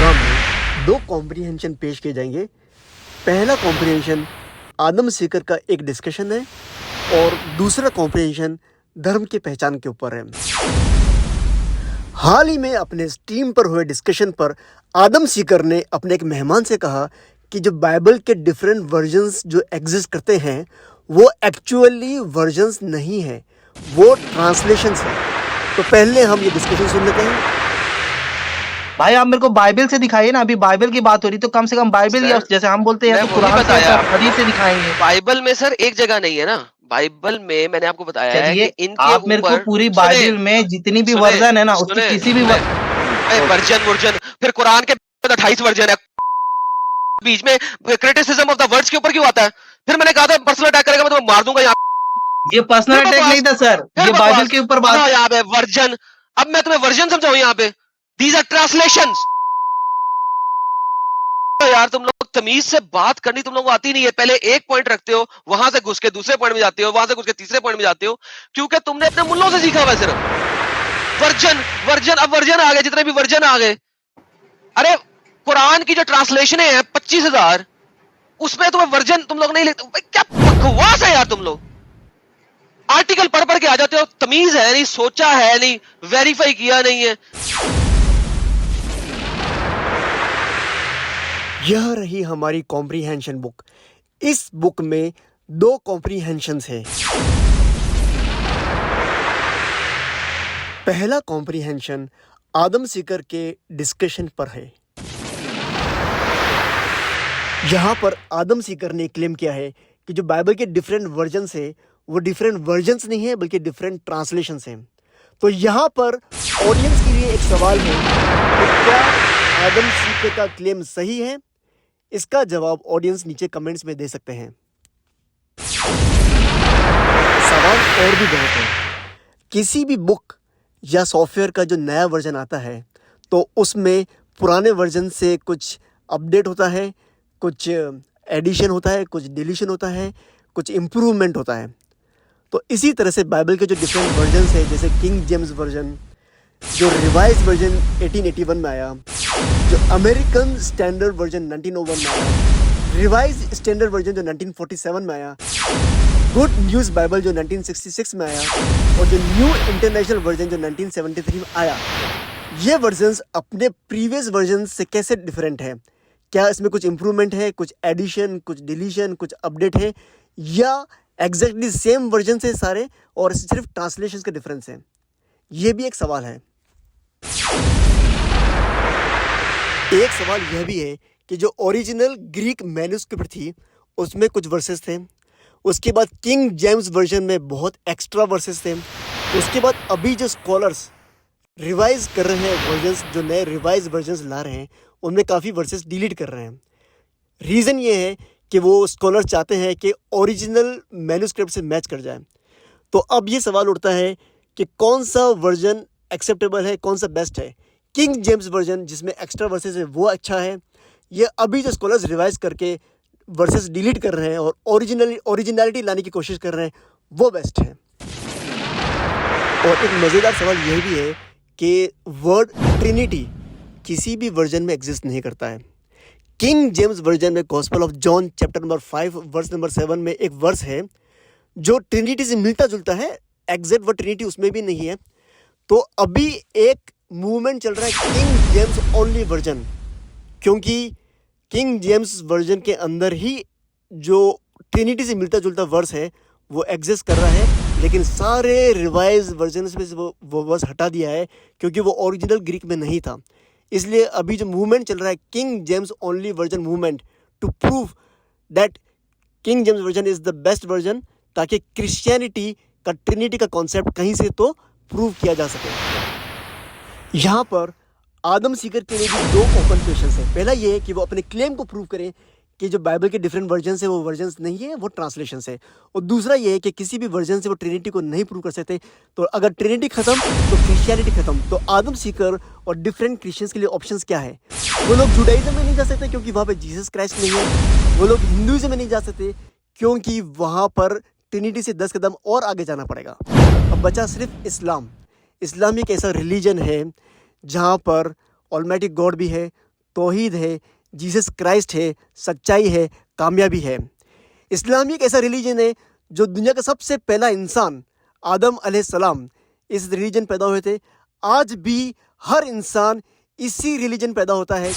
Programme में दो comprehension पेश किए जाएंगे। पहला कॉम्प्रिहेंशन आदम सीकर का एक डिस्कशन है और दूसरा कॉम्प्रिहेंशन धर्म की पहचान के ऊपर है। हाल ही में अपने स्ट्रीम पर हुए डिस्कशन पर आदम सीकर ने अपने एक मेहमान से कहा कि जो बाइबल के डिफरेंट वर्जन्स जो एग्जिस्ट करते हैं वो एक्चुअली वर्जन्स नहीं है, वो ट्रांसलेशंस हैं। तो पहले हम ये डिस्कशन सुन लेते हैं। भाई आप मेरे को बाइबल से दिखाइए ना, अभी बाइबल की बात हो रही तो कम से कम बाइबल या जैसे हम बोलते हैं तो कुरान से या हदीस से दिखाएंगे। बाइबल में सर एक जगह नहीं है ना, बाइबल में मैंने आपको बताया है कि इनके आप मेरे को पूरी बाइबल में जितनी भी वर्जन है ना उसकी किसी भी वर्जन फिर कुरान के 28 वर्जन है, बीच में क्रिटिसिज्म ऑफ द वर्ड्स के ऊपर क्यों आता है? फिर मैंने कहा था पर्सनल अटैक करेगा मैं तो मार दूंगा। ये पर्सनल अटैक नहीं था सर, ये बाइबल के ऊपर बात। यहाँ पे वर्जन, अब मैं तुम्हें वर्जन समझाऊं यहाँ पे, दीज आर ट्रांसलेशंस। यार तुम लोग तमीज से बात करनी तुम लोगों को आती नहीं है। पहले एक पॉइंट रखते हो, वहां से घुस के दूसरे पॉइंट में जाते हो, वहां से घुस के तीसरे पॉइंट में जाते हो, क्योंकि तुमने अपने मुल्लों से सीखा हुआ सिर्फ वर्जन वर्जन। अब वर्जन आ गए, जितने भी वर्जन आ गए। अरे कुरान की जो ट्रांसलेशन है 25,000, उसमें तुम्हें वर्जन तुम लोग नहीं लेते। क्या बकवास है यार, तुम लोग आर्टिकल पढ़ पढ़ के आ जाते हो, तमीज है नहीं, सोचा है नहीं, वेरीफाई किया नहीं है। यह रही हमारी कॉम्प्रिहेंशन बुक। इस बुक में दो कॉम्प्रिहेंशंस हैं। पहला कॉम्प्रिहेंशन आदम सीकर के डिस्कशन पर है। यहाँ पर आदम सीकर ने क्लेम किया है कि जो बाइबल के डिफरेंट वर्जन्स है वो डिफरेंट वर्जन्स नहीं है बल्कि डिफरेंट ट्रांसलेशंस हैं। तो यहाँ पर ऑडियंस के लिए एक सवाल है कि क्या आदम सीकर का क्लेम सही है? इसका जवाब ऑडियंस नीचे कमेंट्स में दे सकते हैं। सवाल और भी बहुत है। किसी भी बुक या सॉफ्टवेयर का जो नया वर्जन आता है तो उसमें पुराने वर्जन से कुछ अपडेट होता है, कुछ एडिशन होता है, कुछ डिलीशन होता है, कुछ इम्प्रूवमेंट होता है। तो इसी तरह से बाइबल के जो डिफरेंट वर्जन्स हैं, जैसे किंग जेम्स वर्जन, जो रिवाइज वर्जन 1881 में आया, जो अमेरिकन स्टैंडर्ड वर्जन 1901 में आया, रिवाइज स्टैंडर्ड वर्जन जो 1947 में आया, गुड न्यूज़ बाइबल जो 1966 में आया और जो न्यू इंटरनेशनल वर्जन जो 1973 में आया, ये वर्जन्स अपने प्रीवियस वर्जन से कैसे डिफरेंट है? क्या इसमें कुछ इम्प्रूवमेंट है, कुछ एडिशन, कुछ डिलीशन, कुछ अपडेट है, या एग्जैक्टली सेम वर्जन से सारे और सिर्फ ट्रांसलेशन का डिफरेंस है? ये भी एक सवाल है। एक सवाल यह भी है कि जो ओरिजिनल ग्रीक मैन्युस्क्रिप्ट थी उसमें कुछ वर्सेस थे, उसके बाद किंग जेम्स वर्जन में बहुत एक्स्ट्रा वर्सेस थे, उसके बाद अभी जो स्कॉलर्स रिवाइज कर रहे हैं वर्जन्स, जो नए रिवाइज वर्जन्स ला रहे हैं उनमें काफ़ी वर्सेस डिलीट कर रहे हैं। रीज़न ये है कि वो स्कॉलर चाहते हैं कि ओरिजिनल मैन्युस्क्रिप्ट से मैच कर जाए। तो अब ये सवाल उठता है कि कौन सा वर्जन एक्सेप्टेबल है, कौन सा बेस्ट है? किंग जेम्स वर्जन जिसमें एक्स्ट्रा वर्सेस है वो अच्छा है, या अभी जो स्कॉलर्स रिवाइज करके वर्सेस डिलीट कर रहे हैं और ओरिजिनलिटी लाने की कोशिश कर रहे हैं वो बेस्ट है? और एक मज़ेदार सवाल यह भी है कि वर्ड ट्रिनिटी किसी भी वर्जन में एग्जिस्ट नहीं करता है। किंग जेम्स वर्जन में gospel of John chapter number 5 verse number 7 में एक वर्स है जो ट्रिनिटी से मिलता जुलता है, एग्जैक्ट वर्ड ट्रिनिटी उसमें भी नहीं है। तो अभी एक मूवमेंट चल रहा है किंग जेम्स ओनली वर्जन, क्योंकि किंग जेम्स वर्जन के अंदर ही जो ट्रिनिटी से मिलता जुलता वर्स है वो एग्जिस्ट कर रहा है, लेकिन सारे रिवाइज वर्जन में से वो वर्स हटा दिया है क्योंकि वो ओरिजिनल ग्रीक में नहीं था। इसलिए अभी जो मूवमेंट चल रहा है King James only version movement, to prove that King James version is the best version, ताकि क्रिश्चियनिटी का ट्रिनिटी का कॉन्सेप्ट कहीं से तो प्रूव किया जा सके। यहाँ पर आदम सीकर के लिए भी दो ओपन क्वेश्चंस हैं। पहला ये है कि वो अपने क्लेम को प्रूव करें कि जो बाइबल के डिफरेंट वर्जन है वो वर्जन्स नहीं है, वो ट्रांसलेशन है। और दूसरा ये है कि किसी भी वर्जन से वो ट्रिनिटी को नहीं प्रूव कर सकते। तो अगर ट्रिनिटी खत्म तो क्रिश्चियनिटी खत्म। तो आदम सीकर और डिफरेंट क्रिश्चियंस के लिए ऑप्शंस क्या है? वो लोग जुडाइज्म में नहीं जा सकते क्योंकि वहाँ पे जीसस क्राइस्ट नहीं है। वो लोग हिंदुइज्म में नहीं जा सकते क्योंकि वहाँ पर ट्रिनिटी से 10 कदम और आगे जाना पड़ेगा। अब बचा सिर्फ इस्लाम। इस्लाम एक ऐसा रिलीजन है जहाँ पर ऑलमाइटी गॉड भी है, तौहीद है, जीसस क्राइस्ट है, सच्चाई है, कामयाबी है। इस्लाम एक ऐसा रिलीजन है जो दुनिया का सबसे पहला इंसान आदम अलैहिस्सलाम इस रिलीजन पैदा हुए थे। आज भी हर इंसान इसी रिलीजन पैदा होता है।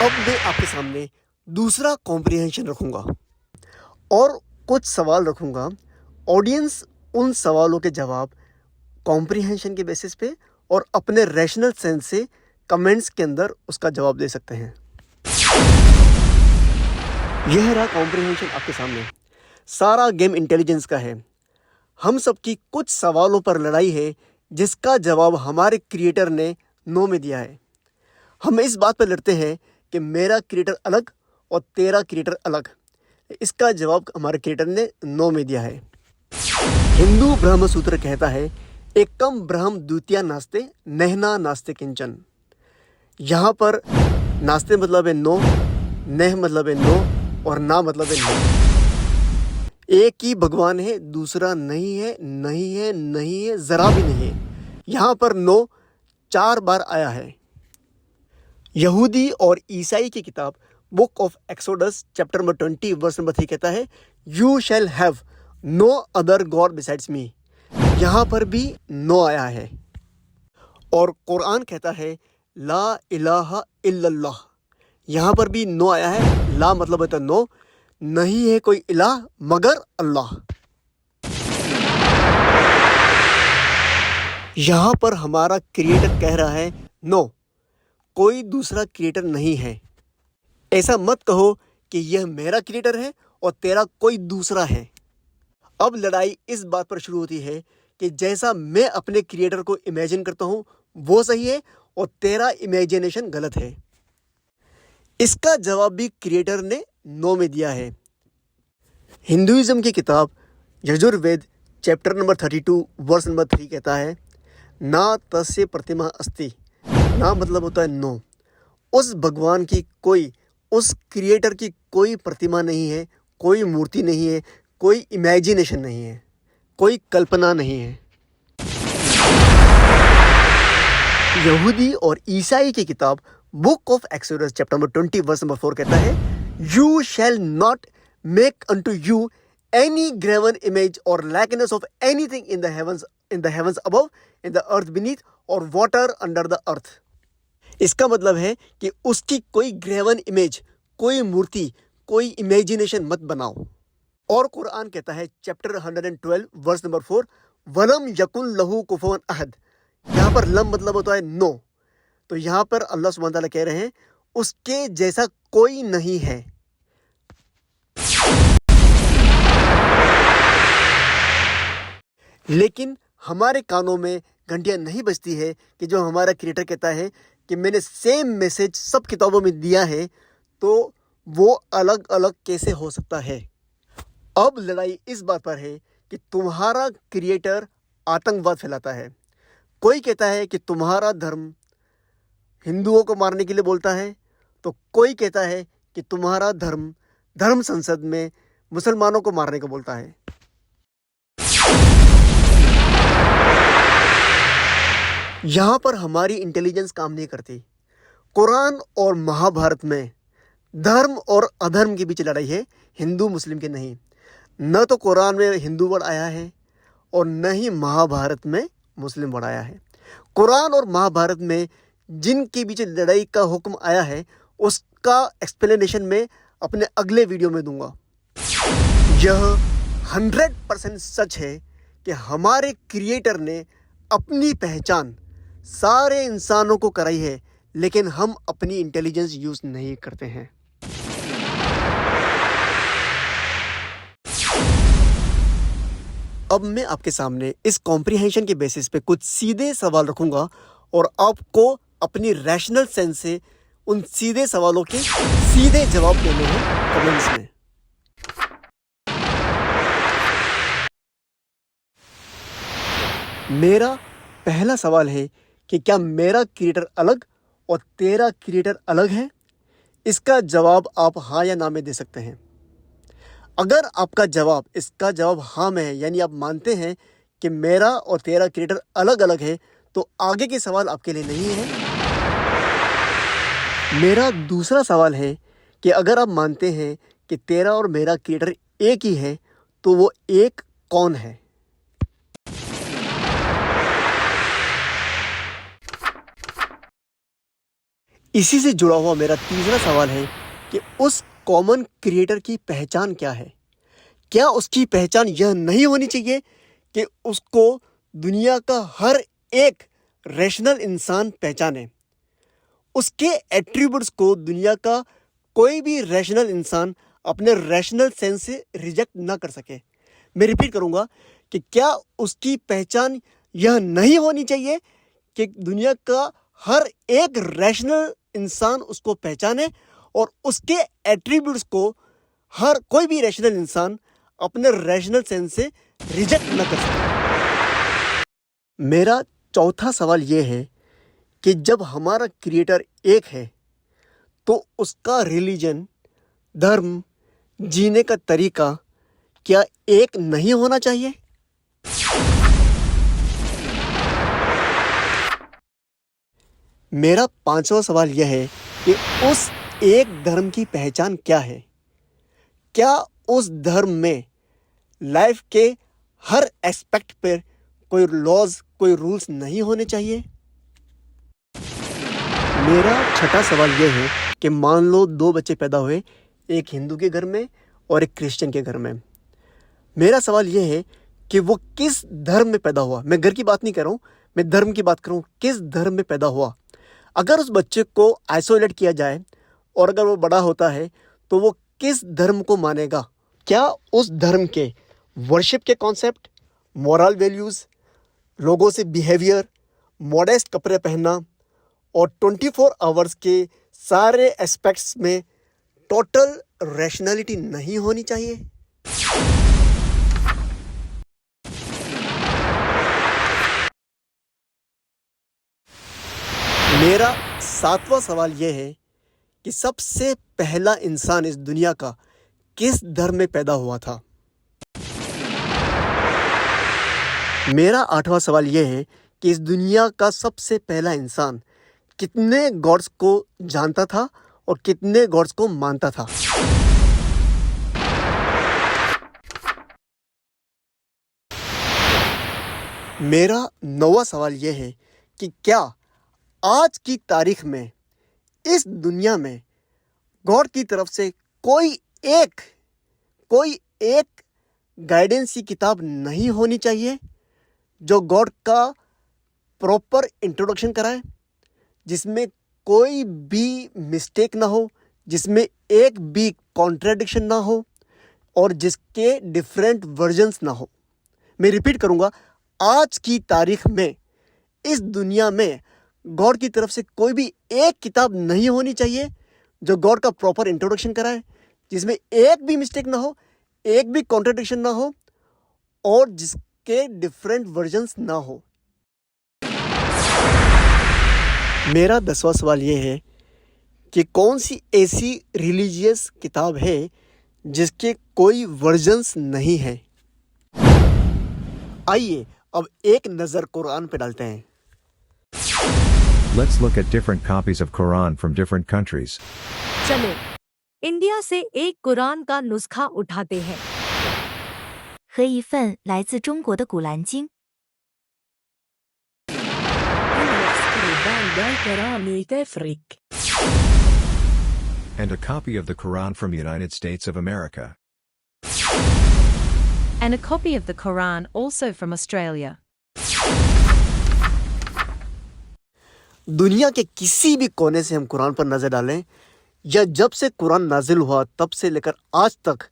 अब मैं आपके सामने दूसरा कॉम्प्रिहेंशन रखूंगा और कुछ सवाल रखूंगा। ऑडियंस उन सवालों के जवाब कॉम्प्रिहेंशन के बेसिस पे और अपने रैशनल सेंस से कमेंट्स के अंदर उसका जवाब दे सकते हैं। यह रहा कॉम्प्रिहेंशन आपके सामने। सारा गेम इंटेलिजेंस का है। हम सबकी कुछ सवालों पर लड़ाई है जिसका जवाब हमारे क्रिएटर ने नो में दिया है। हम इस बात पर लड़ते हैं कि मेरा क्रिएटर अलग और तेरा क्रिएटर अलग। इसका जवाब हमारे क्रिएटर ने नो में दिया है। हिंदू ब्रह्म सूत्र कहता है एकम ब्रह्म द्वितीया नास्ते नहना नास्ते किंचन। यहाँ पर नास्ते मतलब है नो, नह मतलब है नो और ना मतलब है नो। एक ही भगवान है, दूसरा नहीं है, नहीं है, नहीं है, जरा भी नहीं है। यहाँ पर नो 4 बार आया है। यहूदी और ईसाई की किताब book of Exodus chapter number 20 verse number 3 कहता है you shall have no other god besides me. यहाँ पर भी नो आया है। और कुरान कहता है ला इलाहा इल्लल्लाह। यहाँ पर भी नो आया है। ला मतलब होता है नो, नहीं है कोई इलाह मगर अल्लाह। यहाँ पर हमारा क्रिएटर कह रहा है नो, कोई दूसरा क्रिएटर नहीं है। ऐसा मत कहो कि यह मेरा क्रिएटर है और तेरा कोई दूसरा है। अब लड़ाई इस बात पर शुरू होती है कि जैसा मैं अपने क्रिएटर को इमेजिन करता हूँ वो सही है और तेरा इमेजिनेशन गलत है। इसका जवाब भी क्रिएटर ने नो में दिया है। हिंदुइज्म की किताब Yajurveda chapter number 32 verse number 3 कहता है ना तस्य प्रतिमा अस्ति। ना मतलब होता है नो। उस भगवान की कोई, उस क्रिएटर की कोई प्रतिमा नहीं है, कोई मूर्ति नहीं है, कोई इमेजिनेशन नहीं है, कोई कल्पना नहीं है। यहूदी और ईसाई की किताब book of Exodus chapter number 20 verse number 4 कहता है you shall not make unto you any graven image और likeness of anything in the heavens above, in the earth beneath और वाटर अंडर द अर्थ। इसका मतलब है कि उसकी कोई ग्रेवन इमेज, कोई मूर्ति, कोई इमेजिनेशन मत बनाओ। और कुरान कहता है चैप्टर 112 वर्स नंबर 4 वलम यकुन लहू कुफुवन अहद। यहाँ पर लम मतलब होता है नो। तो यहाँ पर अल्लाह सुब्हानहू व तआला कह रहे हैं उसके जैसा कोई नहीं है। लेकिन हमारे कानों में घंटियां नहीं बजती है कि जो हमारा क्रिएटर कहता है कि मैंने सेम मैसेज सब किताबों में दिया है, तो वो अलग अलग कैसे हो सकता है। अब लड़ाई इस बात पर है कि तुम्हारा क्रिएटर आतंकवाद फैलाता है। कोई कहता है कि तुम्हारा धर्म हिंदुओं को मारने के लिए बोलता है, तो कोई कहता है कि तुम्हारा धर्म संसद में मुसलमानों को मारने को बोलता है। यहाँ पर हमारी इंटेलिजेंस काम नहीं करती। कुरान और महाभारत में धर्म और अधर्म के बीच लड़ाई है, हिंदू मुस्लिम की नहीं। न तो कुरान में हिंदू वर्ड आया है और न ही महाभारत में मुस्लिम वर्ड आया है। कुरान और महाभारत में जिनके बीच लड़ाई का हुक्म आया है उसका एक्सप्लेनेशन मैं अपने अगले वीडियो में दूंगा। यह 100% सच है कि हमारे क्रिएटर ने अपनी पहचान सारे इंसानों को कराई है, लेकिन हम अपनी इंटेलिजेंस यूज नहीं करते हैं। अब मैं आपके सामने इस कॉम्प्रिहेंशन के बेसिस पे कुछ सीधे सवाल रखूंगा और आपको अपनी रैशनल सेंस से उन सीधे सवालों के सीधे जवाब देने हैं कमेंट्स में। मेरा पहला सवाल है कि क्या मेरा क्रिएटर अलग और तेरा क्रिएटर अलग है? इसका जवाब आप हाँ या ना में दे सकते हैं। अगर आपका जवाब इसका जवाब हाँ में है, यानी आप मानते हैं कि मेरा और तेरा क्रिएटर अलग अलग है, तो आगे के सवाल आपके लिए नहीं है। मेरा दूसरा सवाल है कि अगर आप मानते हैं कि तेरा और मेरा क्रिएटर एक ही है तो वो एक कौन है? इसी से जुड़ा हुआ मेरा तीसरा सवाल है कि उस कॉमन क्रिएटर की पहचान क्या है? क्या उसकी पहचान यह नहीं होनी चाहिए कि उसको दुनिया का हर एक रैशनल इंसान पहचाने, उसके एट्रीब्यूट्स को दुनिया का कोई भी रैशनल इंसान अपने रैशनल सेंस से रिजेक्ट ना कर सके? मैं रिपीट करूंगा कि क्या उसकी पहचान यह नहीं होनी चाहिए कि दुनिया का हर एक रैशनल इंसान उसको पहचाने और उसके एट्रीब्यूट्स को हर कोई भी रैशनल इंसान अपने रैशनल सेंस से रिजेक्ट न कर सके? मेरा चौथा सवाल यह है कि जब हमारा क्रिएटर एक है तो उसका रिलीजन, धर्म, जीने का तरीका क्या एक नहीं होना चाहिए? मेरा पांचवा सवाल यह है कि उस एक धर्म की पहचान क्या है? क्या उस धर्म में लाइफ के हर एस्पेक्ट पर कोई लॉज, कोई रूल्स नहीं होने चाहिए? मेरा छठा सवाल यह है कि मान लो दो बच्चे पैदा हुए, एक हिंदू के घर में और एक क्रिश्चियन के घर में। मेरा सवाल यह है कि वो किस धर्म में पैदा हुआ। मैं घर की बात नहीं कर रहा हूँ, मैं धर्म की बात कर रहा हूँ। किस धर्म में पैदा हुआ? अगर उस बच्चे को आइसोलेट किया जाए और अगर वो बड़ा होता है तो वो किस धर्म को मानेगा? क्या उस धर्म के वर्शिप के कॉन्सेप्ट, मोरल वैल्यूज़, लोगों से बिहेवियर, मॉडेस्ट कपड़े पहनना और 24 आवर्स के सारे एस्पेक्ट्स में टोटल रैशनैलिटी नहीं होनी चाहिए? मेरा सातवां सवाल यह है कि सबसे पहला इंसान इस दुनिया का किस धर्म में पैदा हुआ था? मेरा आठवां सवाल यह है कि इस दुनिया का सबसे पहला इंसान कितने गॉड्स को जानता था और कितने गॉड्स को मानता था? मेरा नौवां सवाल यह है कि क्या आज की तारीख में इस दुनिया में गॉड की तरफ से कोई एक गाइडेंस की किताब नहीं होनी चाहिए जो गॉड का प्रॉपर इंट्रोडक्शन कराए, जिसमें कोई भी मिस्टेक ना हो, जिसमें एक भी कॉन्ट्रडिक्शन ना हो और जिसके डिफरेंट वर्जन्स ना हो? मैं रिपीट करूंगा, आज की तारीख में इस दुनिया में गॉड की तरफ से कोई भी एक किताब नहीं होनी चाहिए जो गॉड का प्रॉपर इंट्रोडक्शन कराए, जिसमें एक भी मिस्टेक ना हो, एक भी कॉन्ट्रडिक्शन ना हो और जिसके डिफरेंट वर्जन्स ना हो। मेरा 10वां सवाल यह है कि कौन सी ऐसी रिलीजियस किताब है जिसके कोई वर्जन्स नहीं है? आइए अब एक नज़र कुरान पे डालते हैं। Let's look at different copies of Quran from different countries. चलो इंडिया से एक कुरान का नुस्खा उठाते हैं। 和一份来自中国的古兰经。 And a copy of the Quran from United States of America. And a copy of the Quran also from Australia. दुनिया के किसी भी कोने से हम कुरान पर नज़र डालें या जब से कुरान नाजिल हुआ तब से लेकर आज तक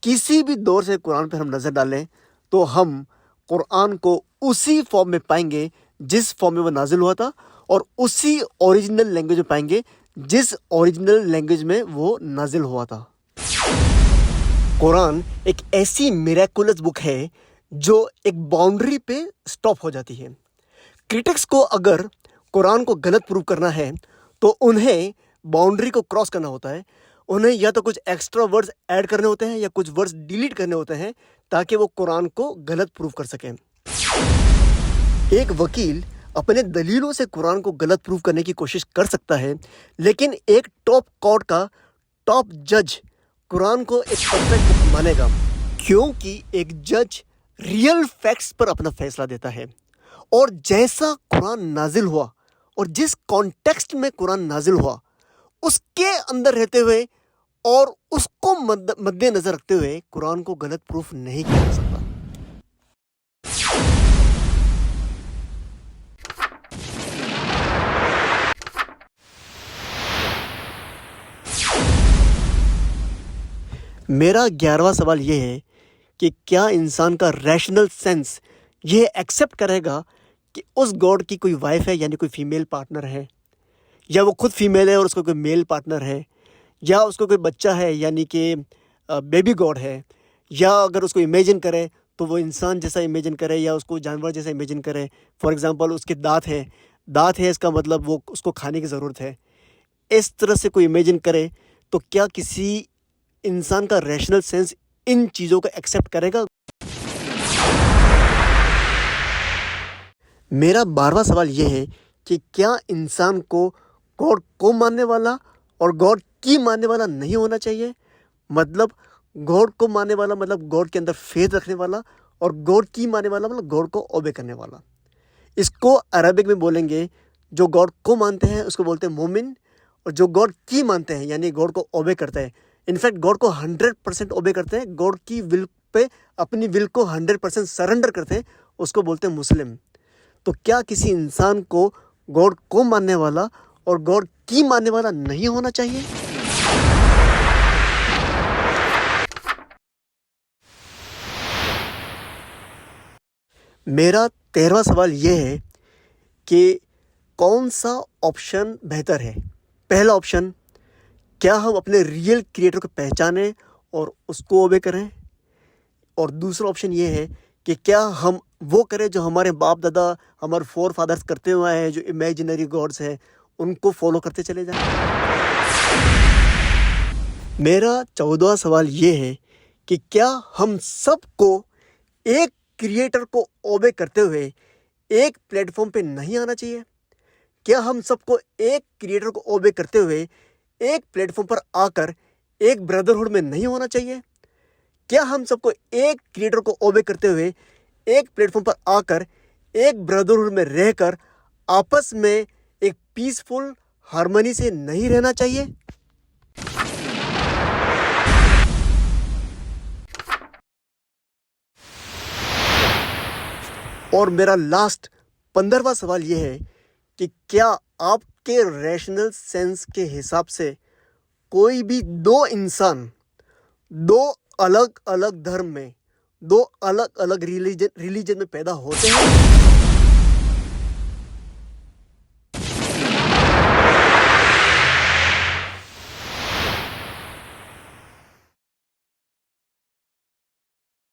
किसी भी दौर से कुरान पर हम नज़र डालें तो हम कुरान को उसी फॉर्म में पाएंगे जिस फॉर्म में वो नाजिल हुआ था और उसी ओरिजिनल लैंग्वेज में पाएंगे जिस ओरिजिनल लैंग्वेज में वो नाजिल हुआ था। कुरान एक ऐसी मिरेकुलस बुक है जो एक बाउंड्री पे स्टॉप हो जाती है। क्रिटिक्स को अगर कुरान को गलत प्रूव करना है तो उन्हें बाउंड्री को क्रॉस करना होता है। उन्हें या तो कुछ एक्स्ट्रा वर्ड्स ऐड करने होते हैं या कुछ वर्ड्स डिलीट करने होते हैं ताकि वो कुरान को गलत प्रूव कर सकें। एक वकील अपने दलीलों से कुरान को गलत प्रूव करने की कोशिश कर सकता है, लेकिन एक टॉप कोर्ट का टॉप जज कुरान को एक परफेक्ट बुक मानेगा, क्योंकि एक जज रियल फैक्ट्स पर अपना फैसला देता है। और जैसा कुरान नाजिल हुआ और जिस कॉन्टेक्स्ट में कुरान नाजिल हुआ उसके अंदर रहते हुए और उसको मद्देनजर रखते हुए कुरान को गलत प्रूफ नहीं किया जा सकता। मेरा 11वां सवाल यह है कि क्या इंसान का रैशनल सेंस यह एक्सेप्ट करेगा कि उस गॉड की कोई वाइफ है, यानी कोई फीमेल पार्टनर है, या वो खुद फीमेल है और उसको कोई मेल पार्टनर है, या उसको कोई बच्चा है यानी कि बेबी गॉड है, या अगर उसको इमेजिन करे तो वो इंसान जैसा इमेजिन करे या उसको जानवर जैसा इमेजिन करे। फॉर एग्जांपल उसके दांत है इसका मतलब वो उसको खाने की ज़रूरत है, इस तरह से कोई इमेजिन करे, तो क्या किसी इंसान का रैशनल सेंस इन चीज़ों को एक्सेप्ट करेगा? मेरा 12वां सवाल यह है कि क्या इंसान को गॉड को मानने वाला और गॉड की मानने वाला नहीं होना चाहिए? मतलब गॉड को मानने वाला मतलब गॉड के अंदर फेथ रखने वाला, और गॉड की मानने वाला मतलब गॉड को ओबे करने वाला। इसको अरबिक में बोलेंगे, जो गॉड को मानते हैं उसको बोलते हैं मोमिन, और जो गॉड की मानते हैं यानी गॉड को ओबे करते हैं, इनफैक्ट गॉड को 100% ओबे करते हैं, गॉड की विल पे अपनी विल को 100% सरेंडर करते हैं, उसको बोलते हैं मुस्लिम। तो क्या किसी इंसान को गॉड को मानने वाला और गॉड की मानने वाला नहीं होना चाहिए? मेरा 13वां सवाल यह है कि कौन सा ऑप्शन बेहतर है? पहला ऑप्शन, क्या हम अपने रियल क्रिएटर को पहचानें और उसको ओबे करें, और दूसरा ऑप्शन ये है कि क्या हम वो करें जो हमारे बाप दादा हमारे फोर फादर्स करते हुए आए हैं, जो इमेजिनरी गॉड्स हैं उनको फॉलो करते चले जाएं। मेरा 14वां सवाल ये है कि क्या हम सबको एक क्रिएटर को ओबे करते हुए एक प्लेटफॉर्म पे नहीं आना चाहिए? क्या हम सबको एक क्रिएटर को ओबे करते हुए एक प्लेटफॉर्म पर आकर एक ब्रदरहुड में नहीं होना चाहिए? क्या हम सबको एक क्रिएटर को ओबे करते हुए एक प्लेटफॉर्म पर आकर एक ब्रदरहुड में रहकर आपस में एक पीसफुल हार्मनी से नहीं रहना चाहिए? और मेरा लास्ट 15वां सवाल यह है कि क्या आपके रैशनल सेंस के हिसाब से कोई भी दो इंसान दो अलग अलग धर्म में, दो अलग अलग रिलीजन में पैदा होते हैं?